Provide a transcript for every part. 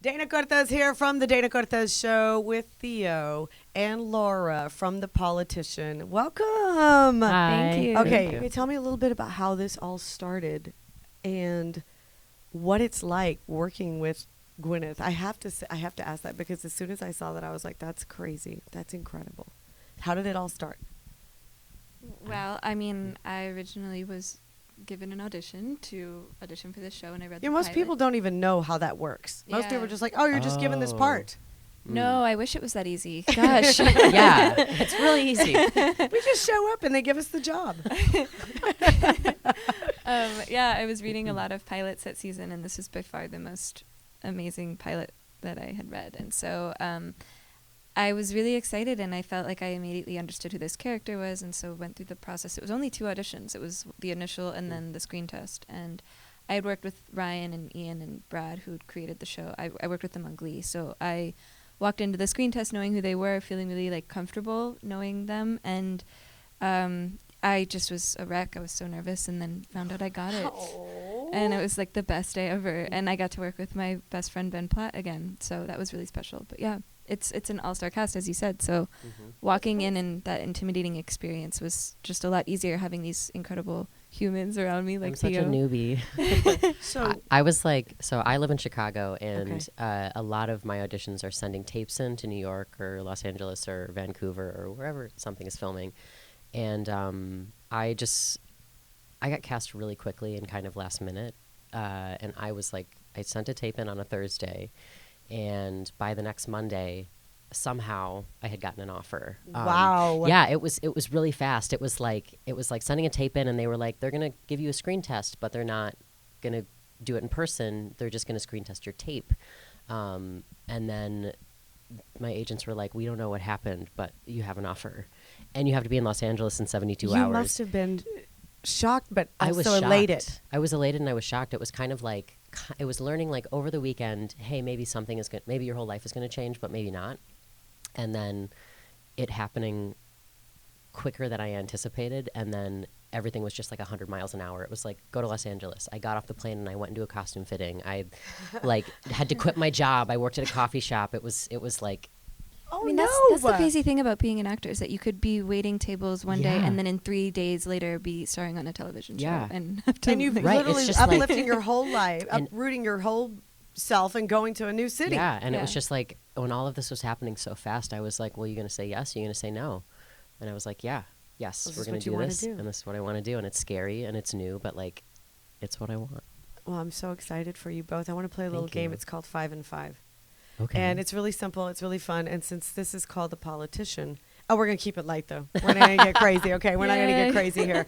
Dana Cortez here from the Dana Cortez Show with Theo and Laura from The Politician. Welcome. Thank you. Okay, can you tell me a little bit about how this all started and what it's like working with Gwyneth? I have to ask that because as soon as I saw that, I was like, that's crazy. That's incredible. How did it all start? Well, I mean, I originally was given an audition for this show, and I read the Most pilot. people don't even know how that works. Most people Yeah. are just like, oh, you're just given this part. No, I wish it was that easy. Gosh. Yeah, it's really easy. We just show up and they give us the job. Yeah, I was reading a lot of pilots that season, and this is by far the most amazing pilot that I had read. And so I was really excited, and I felt like I immediately understood who this character was, and so went through the process. It was only 2 auditions. It was the initial and then the screen test. And I had worked with Ryan and Ian and Brad, who created the show. I worked with them on Glee. So I walked into the screen test knowing who they were, feeling really like comfortable knowing them. And I just was a wreck. I was so nervous, and then found out I got it. And it was like the best day ever. And I got to work with my best friend, Ben Platt, again. So that was really special. But yeah. It's an all-star cast, as you said. So walking in and that intimidating experience was just a lot easier having these incredible humans around me. Like I'm such Theo. a newbie. So I was like, so I live in Chicago, and a lot of my auditions are sending tapes in to New York or Los Angeles or Vancouver or wherever something is filming. And I got cast really quickly and kind of last minute. And I was like, I sent a tape in on a Thursday. And by the next Monday, somehow I had gotten an offer. Wow. Yeah, it was really fast. It was like sending a tape in, and they were like, they're gonna give you a screen test, but they're not gonna do it in person. They're just gonna screen test your tape. And then my agents were like, we don't know what happened, but you have an offer, and you have to be in Los Angeles in 72 hours. You must have been shocked, but I was also shocked. elated. I was elated and I was shocked. It was kind of like, it was learning like over the weekend, hey, maybe maybe your whole life is going to change, but maybe not. And then it happening quicker than I anticipated. And then everything was just like 100 miles an hour. It was like, go to Los Angeles. I got off the plane and I went into a costume fitting. I like had to quit my job. I worked at a coffee shop. It was like, Oh, I mean, no. that's the crazy thing about being an actor is that you could be waiting tables one day Yeah. and then in 3 days later be starring on a television show. Yeah. And have to And you've Right, it's literally just like- uplifting your whole life, And- uprooting your whole self and going to a new city. yeah. And it Yeah. was just like, when all of this was happening so fast, I was like, well, you're going to say yes? You're going to say no? And I was like, yes, This we're is going what to you do wanna this. do. And this is what I want to do. And it's scary and it's new, but like, it's what I want. Well, I'm so excited for you both. I want to play a little Thank game. you. It's called 5 and 5. Okay. And it's really simple. It's really fun. And since this is called The Politician, we're going to keep it light, though. We're not going to get crazy, okay? We're not going to Yay. get crazy here.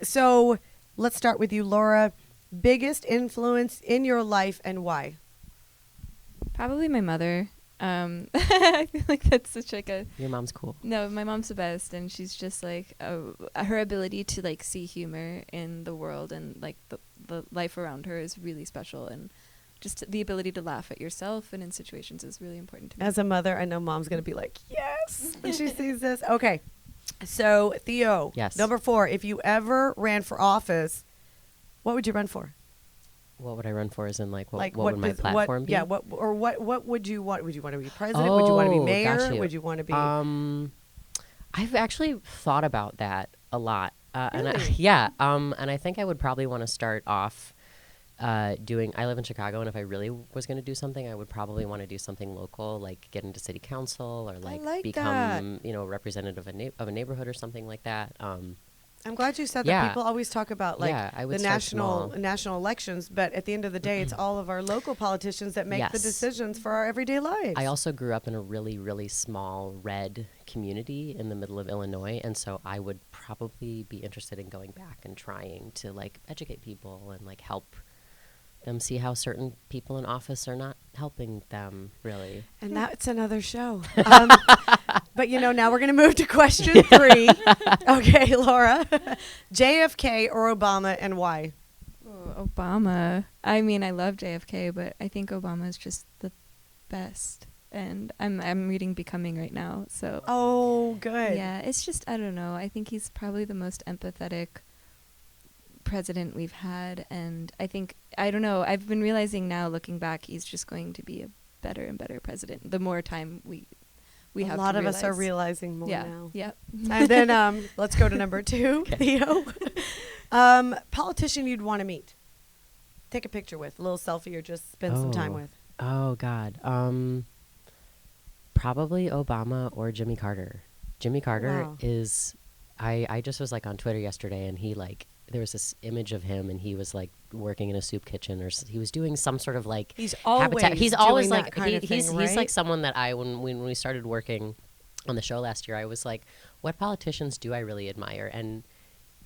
So let's start with you, Laura. Biggest influence in your life and why? probably my mother. I feel like that's such like a Your mom's cool. no. My mom's the best, and she's just like her ability to like see humor in the world and like the life around her is really special, and just the ability to laugh at yourself and in situations is really important to me. As a mother, I know mom's going to be like, yes, when she sees this. Okay. So, Theo, Yes. number 4, if you ever ran for office, what would you run for? What would I run for? As in, like, what Like, would my platform be? Yeah, what would you want? Would you want to be president? Would you want to be Oh, mayor? got you. Would you want to be? I've actually thought about that a lot. And Really? and I think I would probably want to start off I live in Chicago, and if I really was going to do something, I would probably want to do something local, like get into city council or like like become, representative of a neighborhood or something like that. I'm glad you said that. yeah. People always talk about like Yeah, I would the start national small. national elections, but at the end of the day, it's all of our local politicians that make the Yes. decisions for our everyday lives. I also grew up in a really, really small red community in the middle of Illinois, and so I would probably be interested in going back and trying to like educate people and like help them see how certain people in office are not helping them really. And that's another show. But now we're going to move to question 3. Okay, Laura. JFK or Obama, and why? Oh, Obama. I mean, I love JFK, but I think Obama is just the best. And I'm reading Becoming right now, so Oh, good. yeah, it's just I don't know. I think he's probably the most empathetic president we've had. And I don't know, I've been realizing now, looking back, he's just going to be a better and better president the more time we have. A lot of us are realizing more now. Yep. And then let's go to number 2, Theo. Politician you'd want to meet. Take a picture with, a little selfie, or just spend some time with. Oh, God. Probably Obama or Jimmy Carter. Jimmy Carter is, I just was like on Twitter yesterday, and he like, there was this image of him, and he was like working in a soup kitchen, or he was doing some sort of like he's always he's doing always that like kind of thing, he's right? like someone that when we started working on the show last year, I was like, what politicians do I really admire? And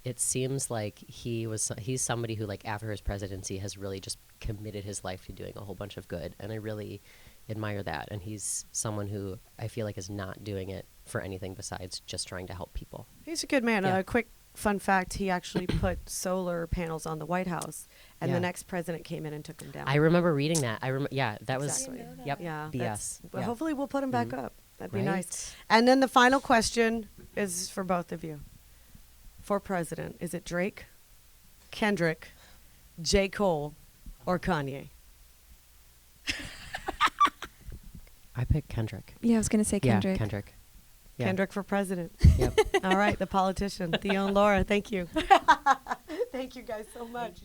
it seems like he's somebody who, like, after his presidency has really just committed his life to doing a whole bunch of good, and I really admire that. And he's someone who I feel like is not doing it for anything besides just trying to help people. He's a good man. Yeah. A quick fun fact, he actually put solar panels on the White House, and the next president came in and took them down. I remember reading that. That Exactly. was, yep, Yeah, BS. Well, hopefully we'll put him back up. That'd be Right? nice. And then the final question is for both of you. For president, is it Drake, Kendrick, J. Cole, or Kanye? I picked Kendrick. Yeah, I was going to say Kendrick. Yeah, Kendrick. Yeah. Kendrick for president. Yep. All right, the politician. Theo and Laura, thank you. Thank you guys so much.